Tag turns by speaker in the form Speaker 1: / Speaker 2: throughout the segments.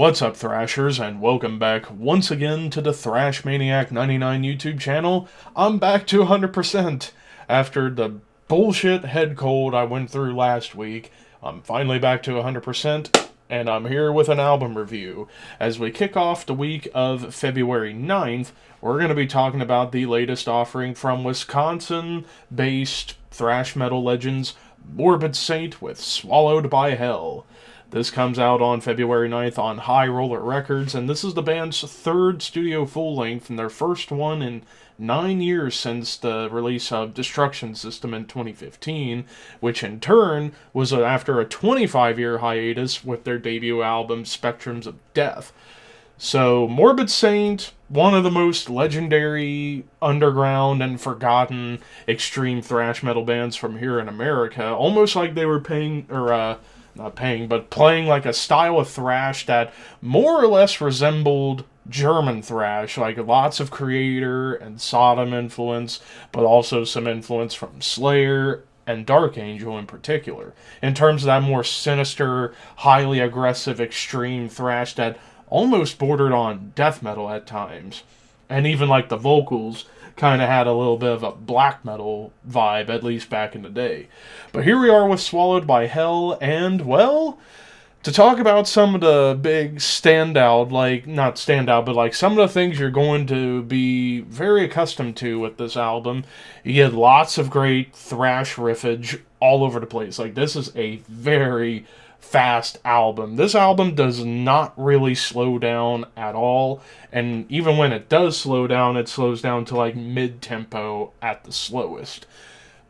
Speaker 1: What's up, Thrashers, and welcome back once again to the Thrash Maniac 99 YouTube channel. I'm back to 100% after the bullshit head cold I went through last week. I'm finally back to 100%, and I'm here with an album review. As we kick off the week of February 9th, we're going to be talking about the latest offering from Wisconsin-based thrash metal legends Morbid Saint with Swallowed by Hell. This comes out on February 9th on High Roller Records, and this is the band's third studio full-length and their first one in 9 years since the release of Destruction System in 2015, which in turn was after a 25-year hiatus with their debut album Spectrums of Death. So, Morbid Saint, one of the most legendary, underground, and forgotten extreme thrash metal bands from here in America, almost like they were playing like a style of thrash that more or less resembled German thrash, like lots of Creator and Sodom influence, but also some influence from Slayer and Dark Angel in particular, in terms of that more sinister, highly aggressive, extreme thrash that almost bordered on death metal at times. And even like the vocals kind of had a little bit of a black metal vibe, at least back in the day. But here we are with Swallowed by Hell, and, well, to talk about some of the big standout, but some of the things you're going to be very accustomed to with this album, you get lots of great thrash riffage all over the place. Like, this is a very fast album. This album does not really slow down at all, and even when it does slow down, it slows down to like mid-tempo at the slowest.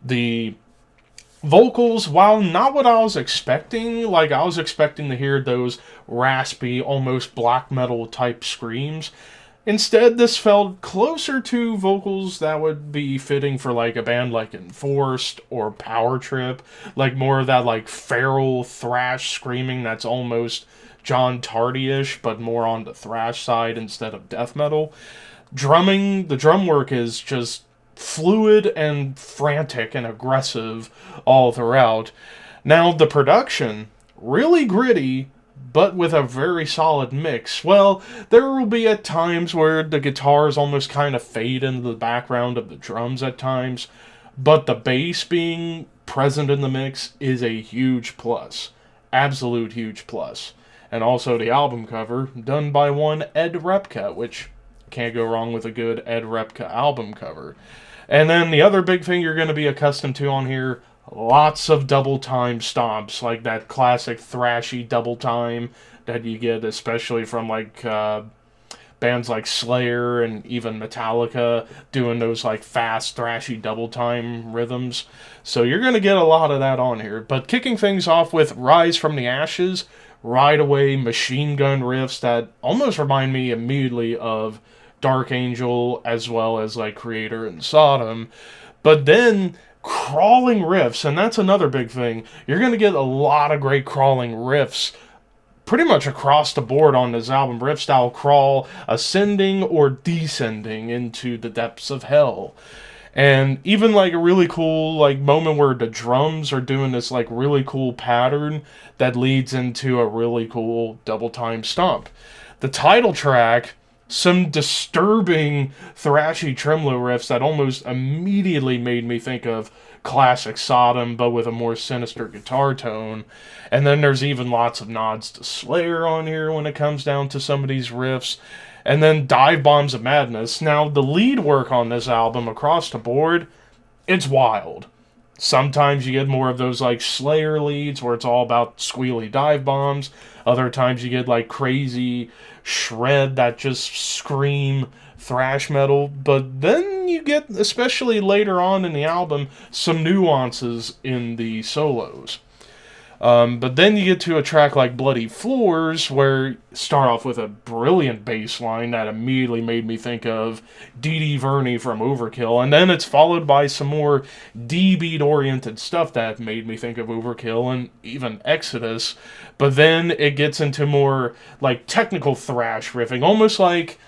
Speaker 1: The vocals, while not what I was expecting, like I was expecting to hear those raspy, almost black metal type screams, instead, this felt closer to vocals that would be fitting for like a band like Enforced or Power Trip, like more of that like feral thrash screaming that's almost John Tardy-ish, but more on the thrash side instead of death metal. The drum work is just fluid and frantic and aggressive all throughout. Now, the production, really gritty, but with a very solid mix. Well, there will be at times where the guitars almost kind of fade into the background of the drums at times, but the bass being present in the mix is a huge plus. Absolute huge plus. And also the album cover, done by one Ed Repka, which can't go wrong with a good Ed Repka album cover. And then the other big thing you're going to be accustomed to on here, lots of double time stomps, like that classic thrashy double time that you get especially from like bands like Slayer and even Metallica doing those like fast thrashy double time rhythms. So you're going to get a lot of that on here. But kicking things off with Rise from the Ashes, right away machine gun riffs that almost remind me immediately of Dark Angel as well as like Creator and Sodom. But then crawling riffs, and that's another big thing. You're going to get a lot of great crawling riffs pretty much across the board on this album. Riff style crawl, ascending or descending into the depths of hell. And even like a really cool like moment where the drums are doing this like really cool pattern that leads into a really cool double time stomp. The title track, some disturbing thrashy tremolo riffs that almost immediately made me think of classic Sodom, but with a more sinister guitar tone. And then there's even lots of nods to Slayer on here when it comes down to some of these riffs. And then Dive Bombs of Madness. Now, the lead work on this album across the board, it's wild. Sometimes you get more of those like Slayer leads where it's all about squealy dive bombs. Other times you get like crazy shred that just scream thrash metal. But then you get, especially later on in the album, some nuances in the solos. But then you get to a track like Bloody Floors, where you start off with a brilliant bass line that immediately made me think of Dee Dee Verney from Overkill, and then it's followed by some more D-beat-oriented stuff that made me think of Overkill and even Exodus, but then it gets into more like technical thrash riffing, almost like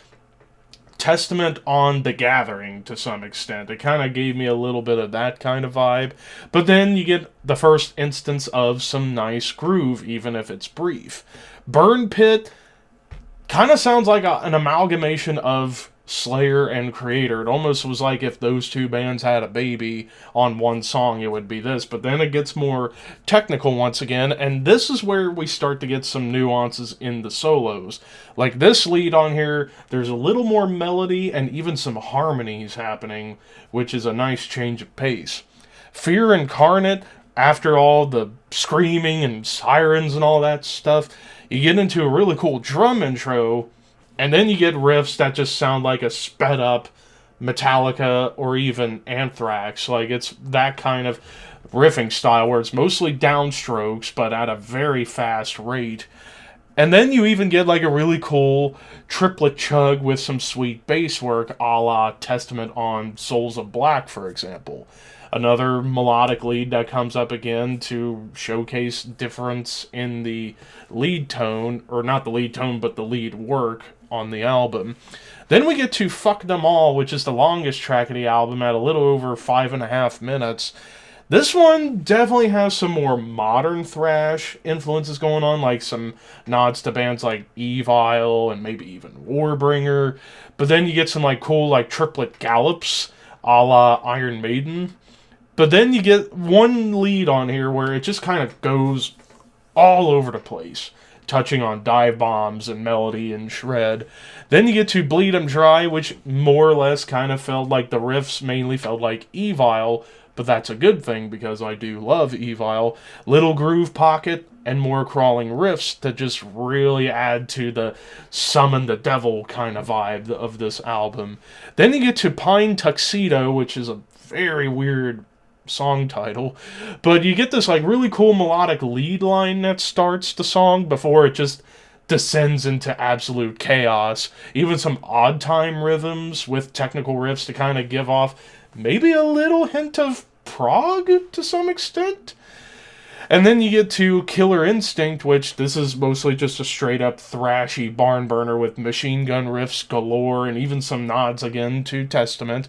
Speaker 1: Testament on The Gathering to some extent. It kind of gave me a little bit of that kind of vibe. But then you get the first instance of some nice groove, even if it's brief. Burn Pit kind of sounds like an amalgamation of Slayer and Creator. It almost was like if those two bands had a baby on one song, it would be this. But then it gets more technical once again, and this is where we start to get some nuances in the solos. Like this lead on here, there's a little more melody and even some harmonies happening, which is a nice change of pace. Fear Incarnate, after all the screaming and sirens and all that stuff, you get into a really cool drum intro, and then you get riffs that just sound like a sped up Metallica or even Anthrax. Like, it's that kind of riffing style where it's mostly downstrokes, but at a very fast rate. And then you even get like a really cool triplet chug with some sweet bass work, a la Testament on Souls of Black, for example. Another melodic lead that comes up again to showcase difference in the lead tone, or not the lead tone, but the lead work on the album. Then we get to Fuck Them All, which is the longest track of the album at a little over 5.5 minutes. This one definitely has some more modern thrash influences going on, like some nods to bands like Evil and maybe even Warbringer. But then you get some like cool like triplet gallops, a la Iron Maiden. But then you get one lead on here where it just kind of goes all over the place, touching on dive bombs and melody and shred. Then you get to Bleed 'Em Dry, which more or less kind of felt like the riffs mainly felt like Evil, but that's a good thing because I do love Evil. Little Groove Pocket and more crawling riffs to just really add to the summon the devil kind of vibe of this album. Then you get to Pine Tuxedo, which is a very weird song title, but you get this like really cool melodic lead line that starts the song before it just descends into absolute chaos. Even some odd time rhythms with technical riffs to kind of give off maybe a little hint of prog to some extent. And then you get to Killer Instinct, which this is mostly just a straight up thrashy barn burner with machine gun riffs galore and even some nods again to Testament.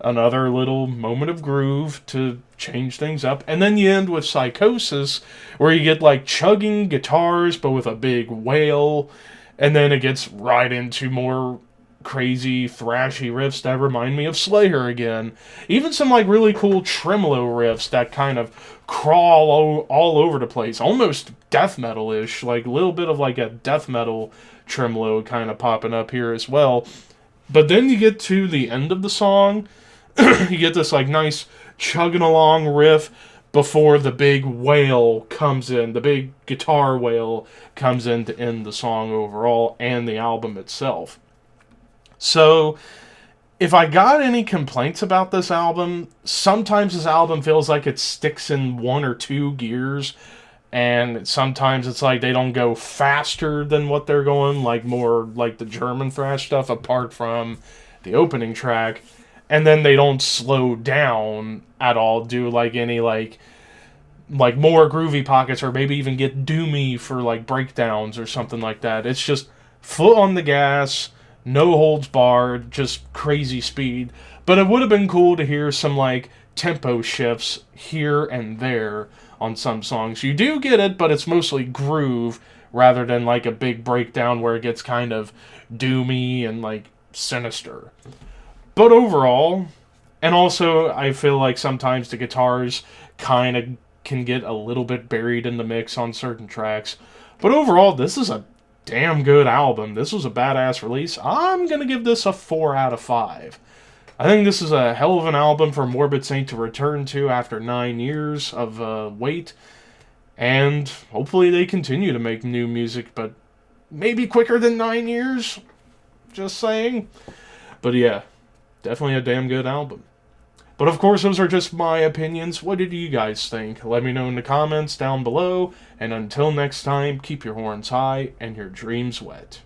Speaker 1: Another little moment of groove to change things up. And then you end with Psychosis, where you get like chugging guitars, but with a big wail. And then it gets right into more crazy, thrashy riffs that remind me of Slayer again. Even some like really cool tremolo riffs that kind of crawl all over the place. Almost death metal-ish. Like a little bit of like a death metal tremolo kind of popping up here as well. But then you get to the end of the song, you get this like nice chugging along riff before the big wail comes in. The big guitar wail comes in to end the song overall and the album itself. So, if I got any complaints about this album, sometimes this album feels like it sticks in one or two gears, and sometimes it's like they don't go faster than what they're going, like more like the German thrash stuff apart from the opening track, and then they don't slow down at all, do like any like more groovy pockets, or maybe even get doomy for like breakdowns or something like that. It's just foot on the gas, no holds barred, just crazy speed. But it would have been cool to hear some like tempo shifts here and there on some songs. You do get it, but it's mostly groove rather than like a big breakdown where it gets kind of doomy and like sinister. But overall, and also I feel like sometimes the guitars kind of can get a little bit buried in the mix on certain tracks. But overall, this is a damn good album. This was a badass release. I'm going to give this a 4 out of 5. I think this is a hell of an album for Morbid Saint to return to after 9 years of wait. And hopefully they continue to make new music, but maybe quicker than 9 years. Just saying. But yeah, definitely a damn good album. But of course, those are just my opinions. What did you guys think? Let me know in the comments down below. And until next time, keep your horns high and your dreams wet.